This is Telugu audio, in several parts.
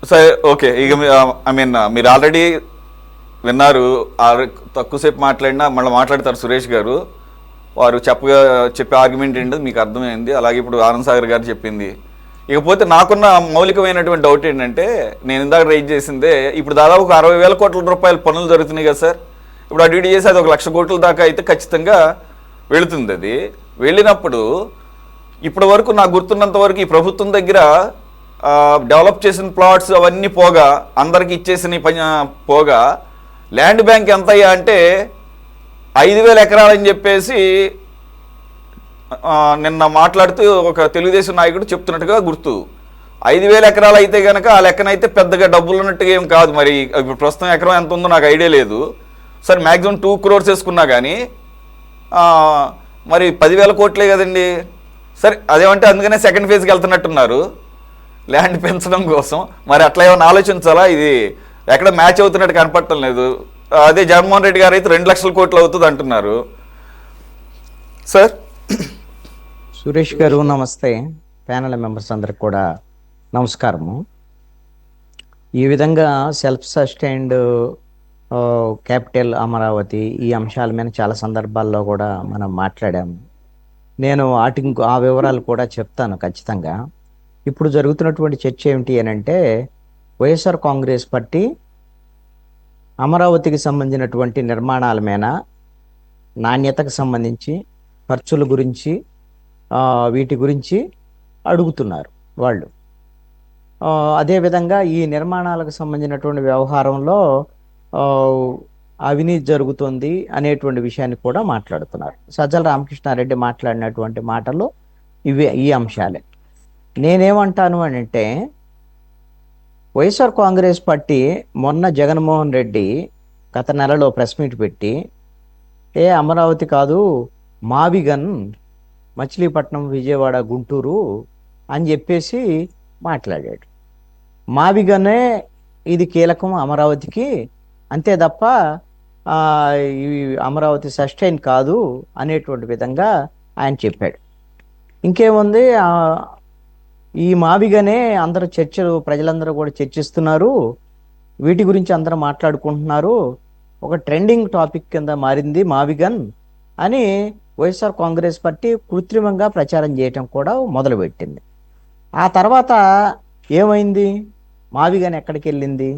సరే, ఓకే. ఇక ఐ మీన్ మీరు ఆల్రెడీ విన్నారు. తక్కువసేపు మాట్లాడినా మళ్ళీ మాట్లాడతారు సురేష్ గారు. వారు చెప్పే ఆర్గ్యుమెంట్ ఏంటో మీకు అర్థమైంది. అలాగే ఇప్పుడు ఆనంద్ సాగర్ గారు చెప్పింది. ఇకపోతే నాకున్న మౌలికమైనటువంటి డౌట్ ఏంటంటే, నేను ఇందాక రైజ్ చేసిందే, ఇప్పుడు దాదాపు ఒక 60,000 కోట్ల రూపాయల పనులు జరుగుతున్నాయి కదా సార్. ఇప్పుడు అటు ఇటు చేసి అది 1,00,000 కోట్ల దాకా అయితే ఖచ్చితంగా వెళుతుంది. అది వెళ్ళినప్పుడు ఇప్పటి వరకు నాకు గుర్తున్నంత వరకు ఈ ప్రభుత్వం దగ్గర డెవలప్ చేసిన ప్లాట్స్ అవన్నీ పోగా, అందరికి ఇచ్చేసిన పని పోగా, ల్యాండ్ బ్యాంక్ ఎంత అయ్యా అంటే 5,000 ఎకరాలని చెప్పేసి నిన్న మాట్లాడుతూ ఒక తెలుగుదేశం నాయకుడు చెప్తున్నట్టుగా గుర్తు. 5,000 ఎకరాలు అయితే కనుక ఆ లెక్కనైతే పెద్దగా డబ్బులు ఉన్నట్టుగా ఏం కాదు. మరి ఇప్పుడు ప్రస్తుతం ఎకరం ఎంత ఉందో నాకు ఐడియా లేదు. సరే, మ్యాక్సిమం 2 crores వేసుకున్నా కానీ మరి 10,000 కోట్లే కదండి. సరే, అదేమంటే అందుకనే సెకండ్ ఫేజ్కి వెళ్తున్నట్టున్నారు ల్యాండ్ పెంచడం కోసం. మరి అట్లా ఏమైనా ఆలోచించాలా? ఇది ఎక్కడ మ్యాచ్ అవుతున్నట్టు కనపడటం లేదు. అదే జగన్మోహన్ రెడ్డి గారు అయితే 2,00,000 కోట్లు అవుతుంది అంటున్నారు సార్. సురేష్ గారు నమస్తే. ప్యానల్ మెంబర్స్ అందరికి కూడా నమస్కారము. ఈ విధంగా సెల్ఫ్ సస్టైన్డ్ క్యాపిటల్ అమరావతి ఈ అంశాల మీద చాలా సందర్భాల్లో కూడా మనం మాట్లాడాము. నేను ఆ వివరాలు కూడా చెప్తాను ఖచ్చితంగా. ఇప్పుడు జరుగుతున్నటువంటి చర్చ ఏమిటి అని అంటే, వైఎస్ఆర్ కాంగ్రెస్ పార్టీ అమరావతికి సంబంధించినటువంటి నిర్మాణాల మీద, నాణ్యతకు సంబంధించి, ఖర్చుల గురించి, వీటి గురించి అడుగుతున్నారు వాళ్ళు. అదేవిధంగా ఈ నిర్మాణాలకు సంబంధించినటువంటి వ్యవహారంలో అవినీతి జరుగుతుంది అనేటువంటి విషయాన్ని కూడా మాట్లాడుతున్నారు. సజ్జల రామకృష్ణారెడ్డి మాట్లాడినటువంటి మాటలు ఈ అంశాలే. నేనేమంటాను అని అంటే, వైఎస్ఆర్ కాంగ్రెస్ పార్టీ మొన్న జగన్మోహన్ రెడ్డి గత నెలలో ప్రెస్ మీట్ పెట్టి, అమరావతి కాదు మావిగన్, మచిలీపట్నం, విజయవాడ, గుంటూరు అని చెప్పేసి మాట్లాడాడు. మావిగనే ఇది కీలకం అమరావతికి, అంతే తప్ప ఈ అమరావతి సస్టైన్ కాదు అనేటువంటి విధంగా ఆయన చెప్పాడు. ఇంకేముంది, ఈ మావిగనే అందరూ ప్రజలందరూ కూడా చర్చిస్తున్నారు, వీటి గురించి అందరూ మాట్లాడుకుంటున్నారు, ఒక ట్రెండింగ్ టాపిక్ కింద మారింది మావిగన్ అని వైఎస్ఆర్ కాంగ్రెస్ పార్టీ కృత్రిమంగా ప్రచారం చేయటం కూడా మొదలుపెట్టింది. ఆ తర్వాత ఏమైంది, మావిగన్ ఎక్కడికి వెళ్ళింది?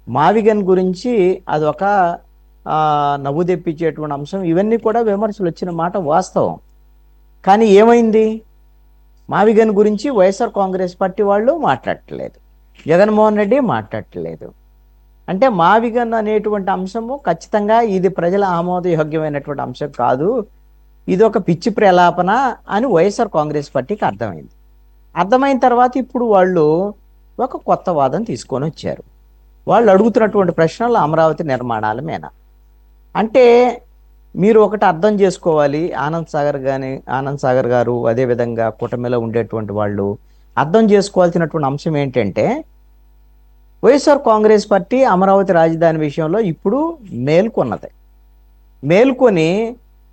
మావిగన్ గురించి అదొక నవ్వు తెప్పించేటువంటి అంశం. ఇవన్నీ కూడా విమర్శలు వచ్చిన మాట వాస్తవం. కానీ ఏమైంది, మావిగన్ గురించి వైఎస్ఆర్ కాంగ్రెస్ పార్టీ వాళ్ళు మాట్లాడట్లేదు, జగన్మోహన్ రెడ్డి మాట్లాడట్లేదు. అంటే మావిగన్ అనేటువంటి అంశము ఖచ్చితంగా ఇది ప్రజల ఆమోదయోగ్యమైనటువంటి అంశం కాదు, ఇది ఒక పిచ్చి ప్రలాపన అని వైఎస్ఆర్ కాంగ్రెస్ పార్టీకి అర్థమైంది. అర్థమైన తర్వాత ఇప్పుడు వాళ్ళు ఒక కొత్త వాదన తీసుకొని వచ్చారు. వాళ్ళు అడుగుతున్నటువంటి ప్రశ్నలు అమరావతి నిర్మాణాల మీద. అంటే మీరు ఒకటి అర్థం చేసుకోవాలి, ఆనంద్ సాగర్ గారు, అదేవిధంగా కూటమిలో ఉండేటువంటి వాళ్ళు అర్థం చేసుకోవాల్సినటువంటి అంశం ఏంటంటే, వైఎస్ఆర్ కాంగ్రెస్ పార్టీ అమరావతి రాజధాని విషయంలో ఇప్పుడు మేల్కొని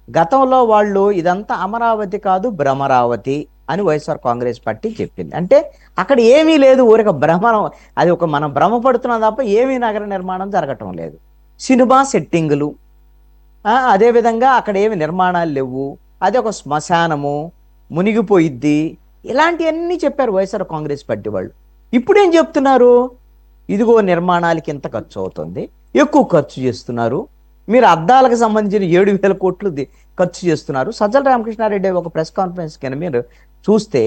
గతంలో వాళ్ళు ఇదంతా అమరావతి కాదు భ్రమరావతి అని వైఎస్ఆర్ కాంగ్రెస్ పార్టీ చెప్పింది. అంటే అక్కడ ఏమీ లేదు, ఊరిక భ్రమణం, అది ఒక మనం భ్రమపడుతున్నాం తప్ప ఏమీ నగర నిర్మాణం జరగటం లేదు. సినిమా సెట్టింగులు, అదేవిధంగా అక్కడ ఏమి నిర్మాణాలు లేవు, అది ఒక శ్మశానము, మునిగిపోయిద్ది, ఇలాంటివన్నీ చెప్పారు వైఎస్ఆర్ కాంగ్రెస్ పార్టీ వాళ్ళు. ఇప్పుడేం చెప్తున్నారు, ఇదిగో నిర్మాణాలకి ఎంత ఖర్చు అవుతుంది, ఎక్కువ ఖర్చు చేస్తున్నారు, మీరు అద్దాలకు సంబంధించిన 7,000 కోట్లు ఖర్చు చేస్తున్నారు. సజ్జల రామకృష్ణారెడ్డి ఒక ప్రెస్ కాన్ఫరెన్స్ కింద మీరు చూస్తే,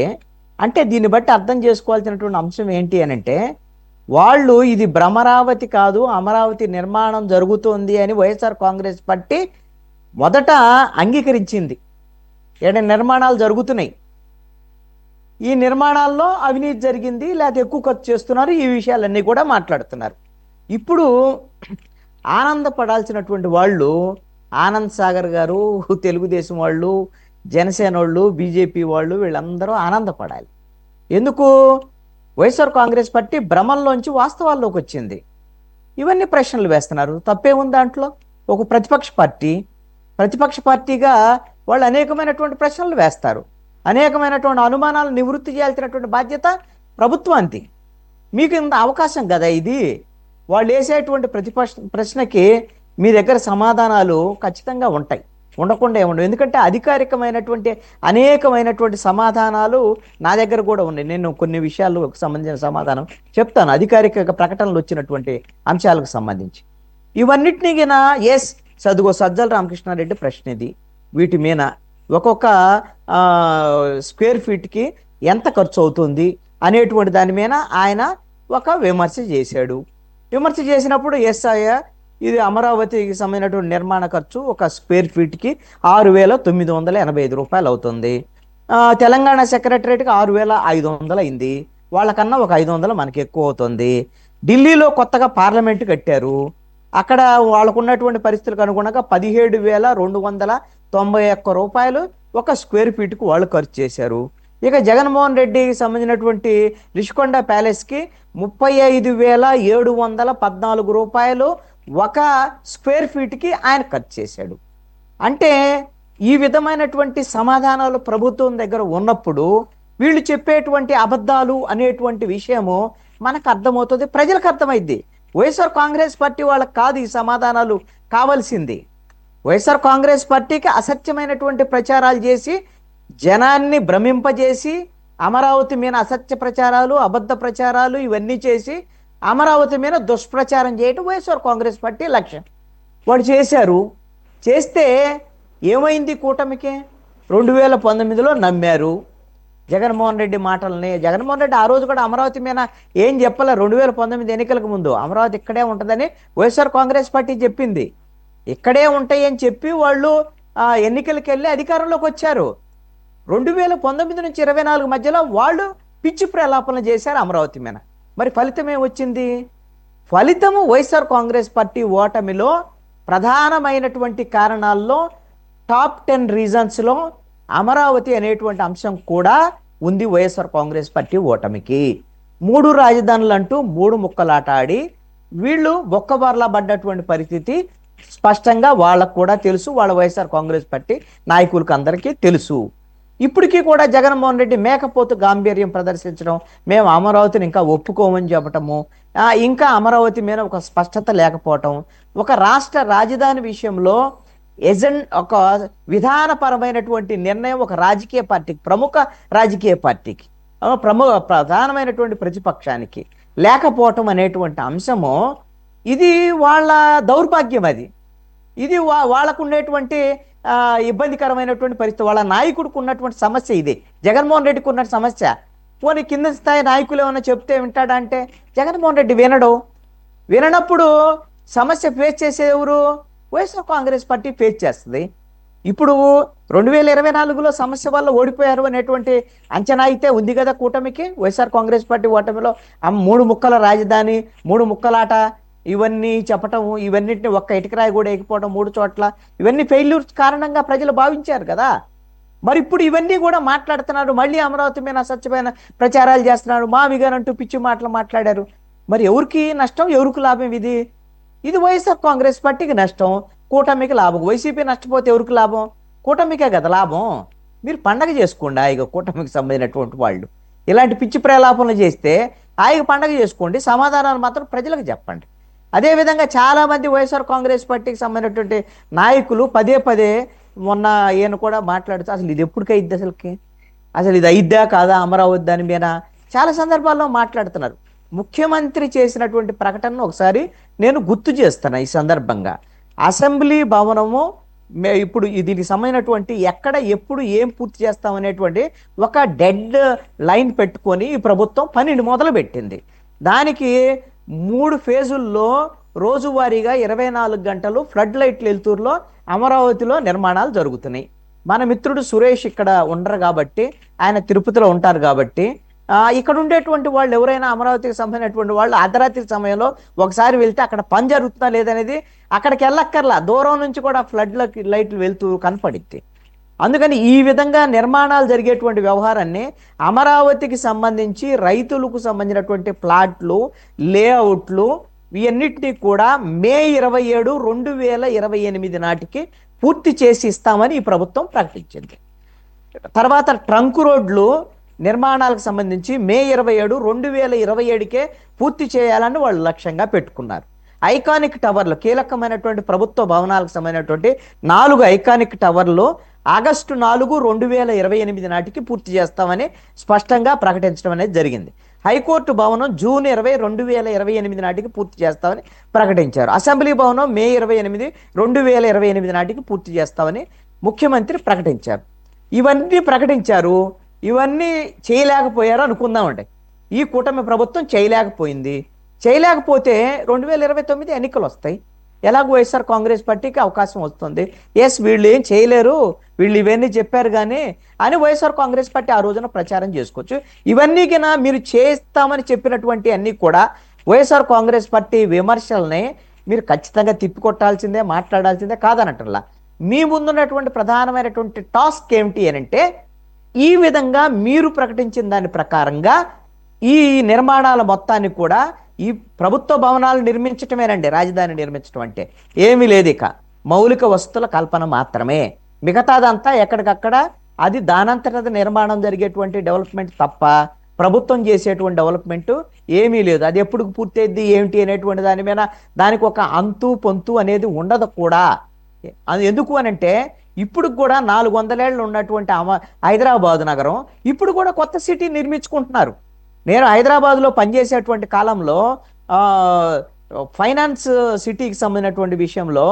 అంటే దీన్ని బట్టి అర్థం చేసుకోవాల్సినటువంటి అంశం ఏంటి అని అంటే, వాళ్ళు ఇది భ్రమరావతి కాదు అమరావతి నిర్మాణం జరుగుతోంది అని వైఎస్ఆర్ కాంగ్రెస్ పార్టీ మొదట అంగీకరించింది. నిర్మాణాలు జరుగుతున్నాయి, ఈ నిర్మాణాల్లో అవినీతి జరిగింది, లేకపోతే ఎక్కువ ఖర్చు చేస్తున్నారు, ఈ విషయాలన్నీ కూడా మాట్లాడుతున్నారు. ఇప్పుడు ఆనందపడాల్సినటువంటి వాళ్ళు ఆనంద్ సాగర్ గారు, తెలుగుదేశం వాళ్ళు, జనసేన వాళ్ళు, బీజేపీ వాళ్ళు, వీళ్ళందరూ ఆనందపడాలి. ఎందుకు? వైఎస్ఆర్ కాంగ్రెస్ పార్టీ భ్రమంలోంచి వాస్తవాల్లోకి వచ్చింది. ఇవన్నీ ప్రశ్నలు వేస్తున్నారు, తప్పేముంది దాంట్లో? ఒక ప్రతిపక్ష పార్టీగా వాళ్ళు అనేకమైనటువంటి ప్రశ్నలు వేస్తారు, అనేకమైనటువంటి అనుమానాలు నివృత్తి చేయాల్సినటువంటి బాధ్యత ప్రభుత్వానికి. మీకు ఇంత అవకాశం కదా ఇది. వాళ్ళు వేసేటువంటి ప్రశ్నకి మీ దగ్గర సమాధానాలు ఖచ్చితంగా ఉంటాయి, ఉండకుండా ఏముండవు. ఎందుకంటే అధికారికమైనటువంటి అనేకమైనటువంటి సమాధానాలు నా దగ్గర కూడా ఉన్నాయి. నేను కొన్ని విషయాలకు సంబంధించిన సమాధానం చెప్తాను, అధికారిక ప్రకటనలు వచ్చినటువంటి అంశాలకు సంబంధించి. ఇవన్నిటినీ గిన ఎస్ సజ్జల రామకృష్ణారెడ్డి ప్రశ్న ఇది. వీటి మీద ఒక్కొక్క స్క్వేర్ ఫీట్కి ఎంత ఖర్చు అవుతుంది అనేటువంటి దాని మీద ఆయన ఒక విమర్శ చేశాడు. విమర్శ చేసినప్పుడు ఎస్ అయ్యా, ఇది అమరావతికి సంబంధించినటువంటి నిర్మాణ ఖర్చు ఒక స్క్వేర్ ఫీట్కి 6,985 రూపాయలు అవుతుంది. తెలంగాణ సెక్రటరేట్కి 6,500 అయింది. వాళ్ళకన్నా ఒక 500 మనకి ఎక్కువ అవుతుంది. ఢిల్లీలో కొత్తగా పార్లమెంట్ కట్టారు. అక్కడ వాళ్ళకు ఉన్నటువంటి పరిస్థితులకు అనుగుణంగా 17,291 రూపాయలు ఒక స్క్వేర్ ఫీట్కు వాళ్ళు ఖర్చు చేశారు. ఇక జగన్మోహన్ రెడ్డికి సంబంధించినటువంటి రిషికొండ ప్యాలెస్కి 35,714 రూపాయలు ఒక స్క్వేర్ ఫీట్కి ఆయన ఖర్చు చేశాడు. అంటే ఈ విధమైనటువంటి సమాధానాలు ప్రభుత్వం దగ్గర ఉన్నప్పుడు వీళ్ళు చెప్పేటువంటి అబద్ధాలు అనేటువంటి విషయము మనకు అర్థమవుతుంది, ప్రజలకు అర్థమైద్ది. వైఎస్ఆర్ కాంగ్రెస్ పార్టీ వాళ్ళకి కాదు ఈ సమాధానాలు కావాల్సింది. వైఎస్ఆర్ కాంగ్రెస్ పార్టీకి అసత్యమైనటువంటి ప్రచారాలు చేసి జనాన్ని భ్రమింపజేసి అమరావతి మీద అసత్య ప్రచారాలు, అబద్ధ ప్రచారాలు ఇవన్నీ చేసి అమరావతి మీద దుష్ప్రచారం చేయడం వైఎస్ఆర్ కాంగ్రెస్ పార్టీ లక్ష్యం. వాడు చేశారు. చేస్తే ఏమైంది కూటమికి? 2019లో నమ్మారు జగన్మోహన్ రెడ్డి మాటల్ని. జగన్మోహన్ రెడ్డి ఆ రోజు కూడా అమరావతి మీద ఏం చెప్పలే. 2019 ఎన్నికలకు ముందు అమరావతి ఇక్కడే ఉంటుందని వైఎస్ఆర్ కాంగ్రెస్ పార్టీ చెప్పింది. ఇక్కడే ఉంటాయి అని చెప్పి వాళ్ళు ఎన్నికలకు వెళ్ళి అధికారంలోకి వచ్చారు. 2019 నుంచి 24 మధ్యలో వాళ్ళు పిచ్చి ప్రలాపనలు చేశారు అమరావతి మీద. మరి ఫలితం ఏమొచ్చింది? ఫలితము వైఎస్ఆర్ కాంగ్రెస్ పార్టీ ఓటమిలో ప్రధానమైనటువంటి కారణాల్లో టాప్ 10 రీజన్స్లో అమరావతి అనేటువంటి అంశం కూడా ఉంది. వైఎస్ఆర్ కాంగ్రెస్ పార్టీ ఓటమికి 3 రాజధానులు అంటూ 3 ముక్కలాట ఆడి వీళ్ళు బొక్కబార్లా పడ్డటువంటి పరిస్థితి స్పష్టంగా వాళ్ళకు కూడా తెలుసు, వాళ్ళ వైఎస్ఆర్ కాంగ్రెస్ పార్టీ నాయకులకు అందరికీ తెలుసు. ఇప్పటికీ కూడా జగన్మోహన్ రెడ్డి మేకపోతు గాంభీర్యం ప్రదర్శించడం, మేము అమరావతిని ఇంకా ఒప్పుకోమని చెప్పటము, ఇంకా అమరావతి మీద ఒక స్పష్టత లేకపోవటం, ఒక రాష్ట్ర రాజధాని విషయంలో ఒక విధానపరమైనటువంటి నిర్ణయం ఒక రాజకీయ పార్టీకి, ప్రముఖ రాజకీయ పార్టీకి, ప్రధానమైనటువంటి ప్రతిపక్షానికి లేకపోవటం అనేటువంటి అంశము ఇది వాళ్ళ దౌర్భాగ్యం. ఇది వాళ్ళకు ఉండేటువంటి ఇబ్బందికరమైనటువంటి పరిస్థితి. వాళ్ళ నాయకుడికి ఉన్నటువంటి సమస్య ఇది. జగన్మోహన్ రెడ్డికి ఉన్న సమస్య. పోనీ కింద స్థాయి నాయకులు ఏమన్నా చెప్తే వింటాడంటే జగన్మోహన్ రెడ్డి విననప్పుడు సమస్య ఫేస్ చేసే ఎవరు? వైఎస్ఆర్ కాంగ్రెస్ పార్టీ ఫేస్ చేస్తుంది. ఇప్పుడు 2024లో సమస్య వల్ల ఓడిపోయారు అనేటువంటి అంచనా అయితే ఉంది కదా కూటమికి. వైఎస్ఆర్ కాంగ్రెస్ పార్టీ ఓటమిలో 3 ముక్కల రాజధాని, 3 ముక్కలాట ఇవన్నీ చెప్పటం, ఇవన్నిటిని ఒక్క ఇటుకరాయి కూడా ఎక్కిపోవడం 3 చోట్ల, ఇవన్నీ ఫెయిల్యూర్స్ కారణంగా ప్రజలు భావించారు కదా. మరి ఇప్పుడు ఇవన్నీ కూడా మాట్లాడుతున్నారు. మళ్ళీ అమరావతి మీద అసత్యమైన ప్రచారాలు చేస్తున్నారు. మావిగానంటూ పిచ్చి మాటలు మాట్లాడారు. మరి ఎవరికి నష్టం, ఎవరికి లాభం? ఇది వైఎస్ఆర్ కాంగ్రెస్ పార్టీకి నష్టం, కూటమికి లాభం. వైసీపీ నష్టపోతే ఎవరికి లాభం? కూటమికే కదా లాభం. మీరు పండగ చేసుకోండి ఇక కూటమికి సంబంధించినటువంటి వాళ్ళు. ఇలాంటి పిచ్చి ప్రలాపనలు చేస్తే హాయిగా పండగ చేసుకోండి, సమాధానాలు మాత్రం ప్రజలకు చెప్పండి. అదేవిధంగా చాలామంది వైఎస్ఆర్ కాంగ్రెస్ పార్టీకి సంబంధించినటువంటి నాయకులు పదే మొన్న ఈయన కూడా మాట్లాడుతూ అసలు ఇది ఎప్పటికైద్ది, అసలు ఇది అయిద్దా కాదా అమరావతి దాని మీద చాలా సందర్భాల్లో మాట్లాడుతున్నారు. ముఖ్యమంత్రి చేసినటువంటి ప్రకటనను ఒకసారి నేను గుర్తు చేస్తాను ఈ సందర్భంగా. అసెంబ్లీ భవనము ఇప్పుడు దీనికి సంబంధించినటువంటి ఎక్కడ ఎప్పుడు ఏం పూర్తి చేస్తామనేటువంటి ఒక డెడ్ లైన్ పెట్టుకొని ఈ ప్రభుత్వం పనిని మొదలుపెట్టింది. దానికి 3 ఫేజుల్లో రోజువారీగా 24 గంటలు ఫ్లడ్ లైట్లు వెలుతురులో అమరావతిలో నిర్మాణాలు జరుగుతున్నాయి. మన మిత్రుడు సురేష్ ఇక్కడ ఉండరు కాబట్టి, ఆయన తిరుపతిలో ఉంటారు కాబట్టి, ఇక్కడ ఉండేటువంటి వాళ్ళు ఎవరైనా అమరావతికి సంబంధించినటువంటి వాళ్ళు అర్ధరాత్రి సమయంలో ఒకసారి వెళ్తే అక్కడ పని జరుగుతుందా లేదనేది అక్కడికి వెళ్ళక్కర్లా, దూరం నుంచి కూడా ఫ్లడ్ లైట్లు వెళ్తూ కనపడిద్ది. అందుకని ఈ విధంగా నిర్మాణాలు జరిగేటువంటి వ్యవహారాన్ని అమరావతికి సంబంధించి రైతులకు సంబంధించినటువంటి ప్లాట్లు, లేఅవుట్లు ఇవన్నిటినీ కూడా మే 27, 2028 నాటికి పూర్తి చేసి ఇస్తామని ఈ ప్రభుత్వం ప్రకటించింది. తర్వాత ట్రంక్ రోడ్లు నిర్మాణాలకు సంబంధించి మే 27, 2027కే పూర్తి చేయాలని వాళ్ళు లక్ష్యంగా పెట్టుకున్నారు. ఐకానిక్ టవర్లు, కీలకమైనటువంటి ప్రభుత్వ భవనాలకు సంబంధించినటువంటి 4 ఐకానిక్ టవర్లు ఆగస్టు 4, 2028 నాటికి పూర్తి చేస్తామని స్పష్టంగా ప్రకటించడం అనేది జరిగింది. హైకోర్టు భవనం జూన్ 20, 2028 నాటికి పూర్తి చేస్తామని ప్రకటించారు. అసెంబ్లీ భవనం మే 28, 2028 నాటికి పూర్తి చేస్తామని ముఖ్యమంత్రి ప్రకటించారు. ఇవన్నీ ప్రకటించారు, ఇవన్నీ చేయలేకపోయారు అనుకుందామండి. ఈ కూటమి ప్రభుత్వం చేయలేకపోయింది. చేయలేకపోతే 2029 ఎన్నికలు వస్తాయి. ఎలాగో వైఎస్ఆర్ కాంగ్రెస్ పార్టీకి అవకాశం వస్తుంది. ఎస్, వీళ్ళు ఏం చేయలేరు, వీళ్ళు ఇవన్నీ చెప్పారు కానీ అని వైఎస్ఆర్ కాంగ్రెస్ పార్టీ ఆ రోజున ప్రచారం చేసుకోవచ్చు. ఇవన్నీ కినా మీరు చేస్తామని చెప్పినటువంటి అన్నీ కూడా వైఎస్ఆర్ కాంగ్రెస్ పార్టీ విమర్శల్ని మీరు ఖచ్చితంగా తిప్పికొట్టాల్సిందే, మాట్లాడాల్సిందే కాదనట్లా. మీ ముందున్నటువంటి ప్రధానమైనటువంటి టాస్క్ ఏమిటి అని అంటే, ఈ విధంగా మీరు ప్రకటించిన దాని ప్రకారంగా ఈ నిర్మాణాల మొత్తాన్ని కూడా, ఈ ప్రభుత్వ భవనాలు నిర్మించటమేనండి రాజధాని నిర్మించడం అంటే. ఏమీ లేదు, ఇక మౌలిక వస్తువుల కల్పన మాత్రమే. మిగతాదంతా ఎక్కడికక్కడ అది దానంతట నిర్మాణం జరిగేటువంటి డెవలప్మెంట్ తప్ప ప్రభుత్వం చేసేటువంటి డెవలప్మెంట్ ఏమీ లేదు. అది ఎప్పుడు పూర్తయిద్ది ఏమిటి అనేటువంటి దాని మీద దానికి ఒక అంతు పొంతు అనేది ఉండదు కూడా. అది ఎందుకు అనంటే, ఇప్పుడు కూడా 400 ఏళ్ళు ఉన్నటువంటి హైదరాబాద్ నగరం ఇప్పుడు కూడా కొత్త సిటీ నిర్మించుకుంటున్నారు. నేను హైదరాబాద్లో పనిచేసేటువంటి కాలంలో ఫైనాన్స్ సిటీకి సంబంధించినటువంటి విషయంలో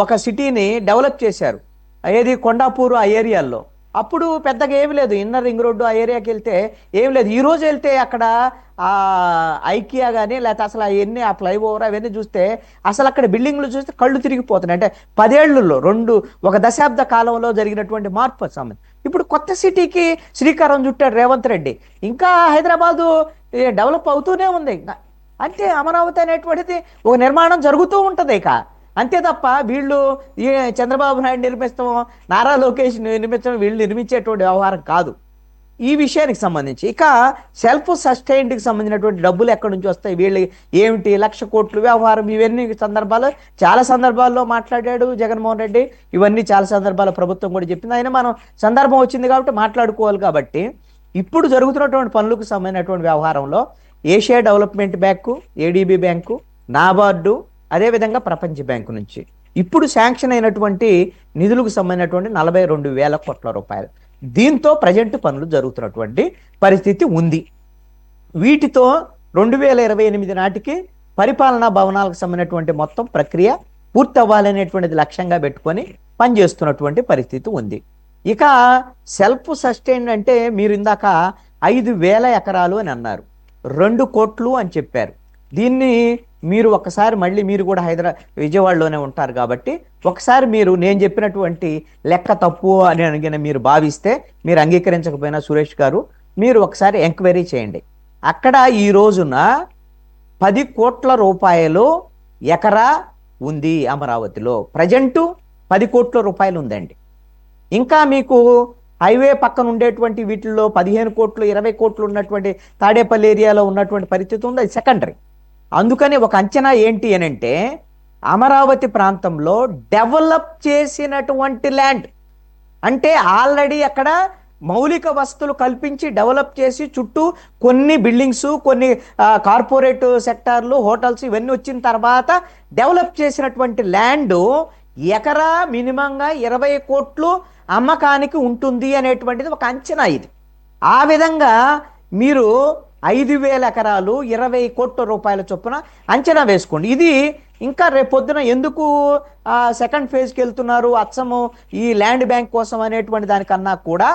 ఒక సిటీని డెవలప్ చేశారు. ఏది కొండాపూర్ ఆ ఏరియాల్లో. అప్పుడు పెద్దగా ఏమి లేదు, ఇన్నర్ రింగ్ రోడ్డు ఆ ఏరియాకి వెళ్తే ఏం లేదు. ఈరోజు వెళ్తే అక్కడ ఐకియా కానీ లేకపోతే అసలు అవన్నీ ఆ ఫ్లైఓవర్ అవన్నీ చూస్తే అసలు అక్కడ బిల్డింగ్లు చూస్తే కళ్ళు తిరిగిపోతున్నాయి. అంటే 10 ఏళ్లలో ఒక దశాబ్ద కాలంలో జరిగినటువంటి మార్పు సంబంధించి ఇప్పుడు కొత్త సిటీకి శ్రీకారం చుట్టాడు రేవంత్ రెడ్డి. ఇంకా హైదరాబాదు డెవలప్ అవుతూనే ఉంది. అంటే అమరావతి అనేటువంటిది ఒక నిర్మాణం జరుగుతూ ఉంటుంది ఇక, అంతే తప్ప వీళ్ళు ఈ చంద్రబాబు నాయుడు నిర్మిస్తాం, నారా లోకేష్ నిర్మించడం వీళ్ళు నిర్మించేటువంటి వ్యవహారం కాదు. ఈ విషయానికి సంబంధించి ఇక సెల్ఫ్ సస్టైన్డ్కి సంబంధించినటువంటి డబ్బులు ఎక్కడి నుంచి వస్తాయి, వీళ్ళు ఏమిటి 1,00,000 కోట్లు వ్యవహారం, ఇవన్నీ చాలా సందర్భాల్లో మాట్లాడాడు జగన్మోహన్ రెడ్డి. ఇవన్నీ చాలా సందర్భాల్లో ప్రభుత్వం కూడా చెప్పింది. అయినా మనం సందర్భం వచ్చింది కాబట్టి మాట్లాడుకోవాలి. కాబట్టి ఇప్పుడు జరుగుతున్నటువంటి పనులకు సంబంధించినటువంటి వ్యవహారంలో Asia development bank, ADB bank, NABARD, అదేవిధంగా ప్రపంచ బ్యాంకు నుంచి ఇప్పుడు శాంక్షన్ అయినటువంటి నిధులకు సంబంధించినటువంటి 42,000 కోట్ల రూపాయలు. దీంతో ప్రజెంట్ పనులు జరుగుతున్నటువంటి పరిస్థితి ఉంది. వీటితో 2028 నాటికి పరిపాలనా భవనాలకు సంబంధించినటువంటి మొత్తం ప్రక్రియ పూర్తి అవ్వాలనేటువంటిది లక్ష్యంగా పెట్టుకొని పనిచేస్తున్నటువంటి పరిస్థితి ఉంది. ఇక సెల్ఫ్ సస్టైన్ అంటే మీరు ఇందాక 5,000 ఎకరాలు అని అన్నారు, 2 కోట్లు అని చెప్పారు. దీన్ని మీరు ఒకసారి మళ్ళీ మీరు కూడా విజయవాడలోనే ఉంటారు కాబట్టి ఒకసారి మీరు నేను చెప్పినటువంటి లెక్క తప్పు అని అడిగిన మీరు భావిస్తే, మీరు అంగీకరించకపోయినా సురేష్ గారు మీరు ఒకసారి ఎంక్వైరీ చేయండి. అక్కడ ఈ రోజున 10 కోట్ల రూపాయలు ఎకరా ఉంది అమరావతిలో. ప్రజెంటు 10 కోట్ల రూపాయలు ఉందండి. ఇంకా మీకు హైవే పక్కన ఉండేటువంటి వీటిల్లో 15 కోట్లు 20 కోట్లు ఉన్నటువంటి తాడేపల్లి ఏరియాలో ఉన్నటువంటి పరిస్థితి ఉంది, అది సెకండరీ. అందుకని ఒక అంచనా ఏంటి అని అంటే, అమరావతి ప్రాంతంలో డెవలప్ చేసినటువంటి ల్యాండ్ అంటే ఆల్రెడీ అక్కడ మౌలిక వసతులు కల్పించి డెవలప్ చేసి చుట్టూ కొన్ని బిల్డింగ్స్, కొన్ని కార్పొరేట్ సెక్టార్లు, హోటల్స్ ఇవన్నీ వచ్చిన తర్వాత డెవలప్ చేసినటువంటి ల్యాండ్ ఎకరా మినిమంగా 20 కోట్లు అమ్మకానికి ఉంటుంది అనేటువంటిది ఒక అంచనా. ఇది ఆ విధంగా మీరు 5,000 ఎకరాలు 20 కోట్ల రూపాయల చొప్పున అంచనా వేసుకోండి. ఇది ఇంకా రేపొద్దున ఎందుకు సెకండ్ ఫేజ్కి వెళ్తున్నారు అచ్చము ఈ ల్యాండ్ బ్యాంక్ కోసం అనేటువంటి దానికన్నా కూడా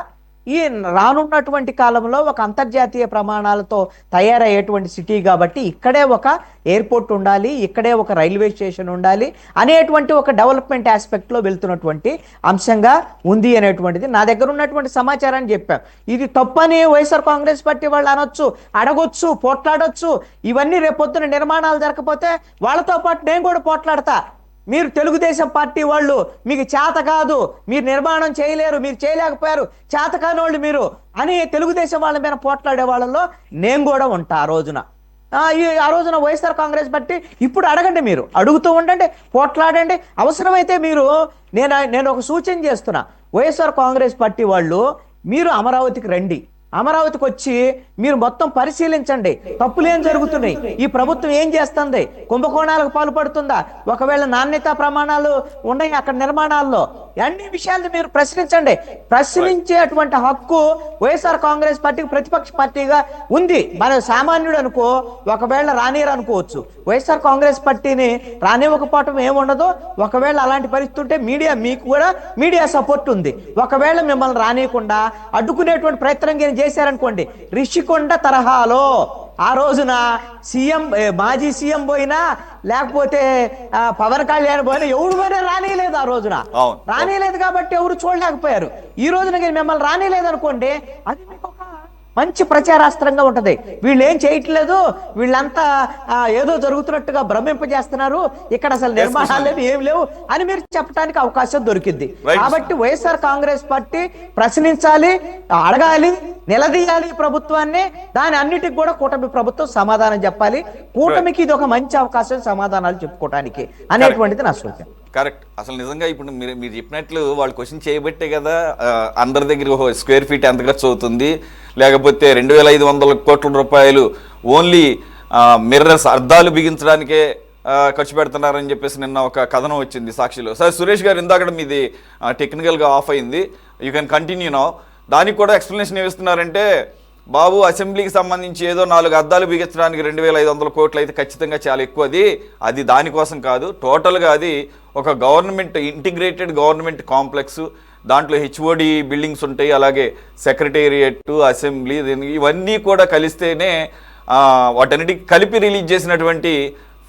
ఈ రానున్నటువంటి కాలంలో ఒక అంతర్జాతీయ ప్రమాణాలతో తయారయ్యేటువంటి సిటీ కాబట్టి ఇక్కడే ఒక ఎయిర్పోర్ట్ ఉండాలి, ఇక్కడే ఒక రైల్వే స్టేషన్ ఉండాలి అనేటువంటి ఒక డెవలప్మెంట్ ఆస్పెక్ట్లో వెళ్తున్నటువంటి అంశంగా ఉంది అనేటువంటిది నా దగ్గర ఉన్నటువంటి సమాచారాన్ని చెప్పాను. ఇది తప్పని వైఎస్ఆర్ కాంగ్రెస్ పార్టీ వాళ్ళు అనొచ్చు, అడగొచ్చు, పోట్లాడొచ్చు. ఇవన్నీ రేపొద్దున నిర్మాణాలు జరగకపోతే వాళ్ళతో పాటు నేను కూడా పోట్లాడతా. మీరు తెలుగుదేశం పార్టీ వాళ్ళు మీకు చేత కాదు, మీరు నిర్మాణం చేయలేరు, మీరు చేయలేకపోయారు, చేతకాని వాళ్ళు మీరు అని తెలుగుదేశం వాళ్ళ మీద పోట్లాడే వాళ్ళలో నేను కూడా ఉంటా. ఆ రోజున వైఎస్ఆర్ కాంగ్రెస్ పార్టీ ఇప్పుడు అడగండి, మీరు అడుగుతూ ఉండండి, పోట్లాడండి. అవసరమైతే మీరు నేను ఒక సూచన చేస్తున్నా, వైఎస్ఆర్ కాంగ్రెస్ పార్టీ వాళ్ళు మీరు అమరావతికి రండి, అమరావతికి వచ్చి మీరు మొత్తం పరిశీలించండి, తప్పులు ఏం జరుగుతున్నాయి, ఈ ప్రభుత్వం ఏం చేస్తుంది, కుంభకోణాలకు పాల్పడుతుందా, ఒకవేళ నాణ్యతా ప్రమాణాలు ఉన్నాయి అక్కడ నిర్మాణాల్లో, అన్ని విషయాలను మీరు ప్రశ్నించండి. ప్రశ్నించేటువంటి హక్కు వైఎస్ఆర్ కాంగ్రెస్ పార్టీకి ప్రతిపక్ష పార్టీగా ఉంది. మన సామాన్యుడు అనుకో ఒకవేళ రానియరు అనుకోవచ్చు, వైఎస్ఆర్ కాంగ్రెస్ పార్టీని రానివ్వకపోవటం ఏముండదు. ఒకవేళ అలాంటి పరిస్థితి ఉంటే మీడియా, మీకు కూడా మీడియా సపోర్ట్ ఉంది, ఒకవేళ మిమ్మల్ని రానియకుండా అడ్డుకునేటువంటి ప్రయత్నం చేశారనుకోండి, రిషికొండ తరహాలో ఆ రోజున సీఎం, మాజీ సీఎం పోయినా లేకపోతే పవన్ కళ్యాణ్ పోయినా ఎవరు పోయినా రానియలేదు. ఆ రోజున రానియలేదు కాబట్టి ఎవరు చూడలేకపోయారు. ఈ రోజున మిమ్మల్ని రానియలేదు అనుకోండి, అది మీకు ఒక మంచి ప్రచారాస్త్రంగా ఉంటది. వీళ్ళు ఏం చేయట్లేదు, వీళ్ళంతా ఏదో జరుగుతున్నట్టుగా భ్రమింపజేస్తున్నారు, ఇక్కడ అసలు నిర్మాణాలు లేవు, ఏం లేవు అని మీరు చెప్పడానికి అవకాశం దొరికింది. కాబట్టి వైఎస్ఆర్ కాంగ్రెస్ పార్టీ ప్రశ్నించాలి, అడగాలి, నిలదీయాలి ప్రభుత్వాన్ని. దాని అన్నిటికి కూడా కూటమి ప్రభుత్వం సమాధానం చెప్పాలి. కూటమికి ఇది ఒక మంచి అవకాశం సమాధానాలు చెప్పుకోవడానికి అనేటువంటిది నా సూచన. కరెక్ట్. అసలు నిజంగా ఇప్పుడు మీరు చెప్పినట్లు వాళ్ళు క్వశ్చన్ చేయబట్టే కదా అందరి దగ్గర స్క్వేర్ ఫీట్ ఎంత ఖర్చు అవుతుంది, లేకపోతే 2500 కోట్ల రూపాయలు ఓన్లీ మిర్రర్స్ అద్దాలు బిగించడానికే ఖర్చు పెడుతున్నారని చెప్పేసి నిన్న ఒక కథనం వచ్చింది సాక్షిలో. సార్ సురేష్ గారు, ఇందాక మీది టెక్నికల్గా ఆఫ్ అయింది, యూ కెన్ కంటిన్యూ నౌ. దానికి కూడా ఎక్స్ప్లెనేషన్ ఏమిస్తున్నారంటే, బాబు అసెంబ్లీకి సంబంధించి ఏదో 4 అద్దాలు బిగించడానికి 2500 కోట్లు అయితే ఖచ్చితంగా చాలా ఎక్కువ, అది దానికోసం కాదు, టోటల్గా అది ఒక గవర్నమెంట్ ఇంటిగ్రేటెడ్ గవర్నమెంట్ కాంప్లెక్స్, దాంట్లో హెచ్ఓడి బిల్డింగ్స్ ఉంటాయి, అలాగే సెక్రటేరియట్, అసెంబ్లీ, ఇవన్నీ కూడా కలిస్తేనే వాటన్నిటికి కలిపి రిలీజ్ చేసినటువంటి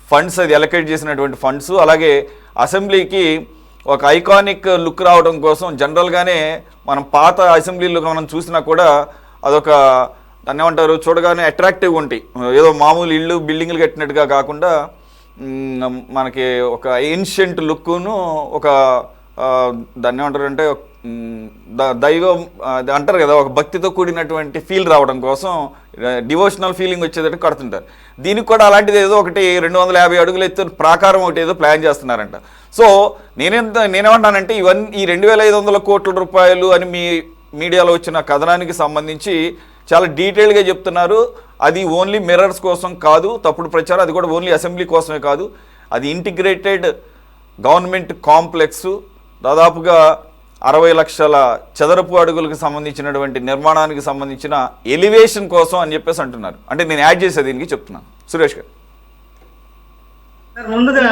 ఫండ్స్, అది అలొకేట్ చేసినటువంటి ఫండ్స్. అలాగే అసెంబ్లీకి ఒక ఐకానిక్ లుక్ రావడం కోసం జనరల్గానే మనం పాత అసెంబ్లీలో మనం చూసినా కూడా అదొక దాన్ని ఏమంటారు, చూడగానే అట్రాక్టివ్గా ఉంటాయి, ఏదో మామూలు ఇళ్ళు బిల్డింగ్లు కట్టినట్టుగా కాకుండా మనకి ఒక ఏన్షియంట్ లుక్ను, ఒక దాన్ని ఏమంటారు అంటే దైవం అంటారు కదా, ఒక భక్తితో కూడినటువంటి ఫీల్ రావడం కోసం, డివోషనల్ ఫీలింగ్ వచ్చేటట్టు కడుతుంటారు. దీనికి కూడా అలాంటిది ఏదో ఒకటి 250 అడుగులు ఎత్తు ప్రాకారం ఒకటి ఏదో ప్లాన్ చేస్తున్నారంట. సో నేనేమంటానంటే ఈ 2500 కోట్ల రూపాయలు అని మీ మీడియాలో వచ్చిన కథనానికి సంబంధించి చాలా డీటెయిల్గా చెప్తున్నారు. అది ఓన్లీ మిర్రర్స్ కోసం కాదు, తప్పుడు ప్రచారం, అది కూడా ఓన్లీ అసెంబ్లీ కోసమే కాదు, అది ఇంటిగ్రేటెడ్ గవర్నమెంట్ కాంప్లెక్స్, దాదాపుగా 60 లక్షల చదరపు అడుగులకు సంబంధించినటువంటి నిర్మాణానికి సంబంధించిన ఎలివేషన్ కోసం అని చెప్పేసి అంటున్నారు. అంటే నేను యాడ్ చేసే దీనికి చెప్తున్నాను. సురేష్ గారు, ముందుగా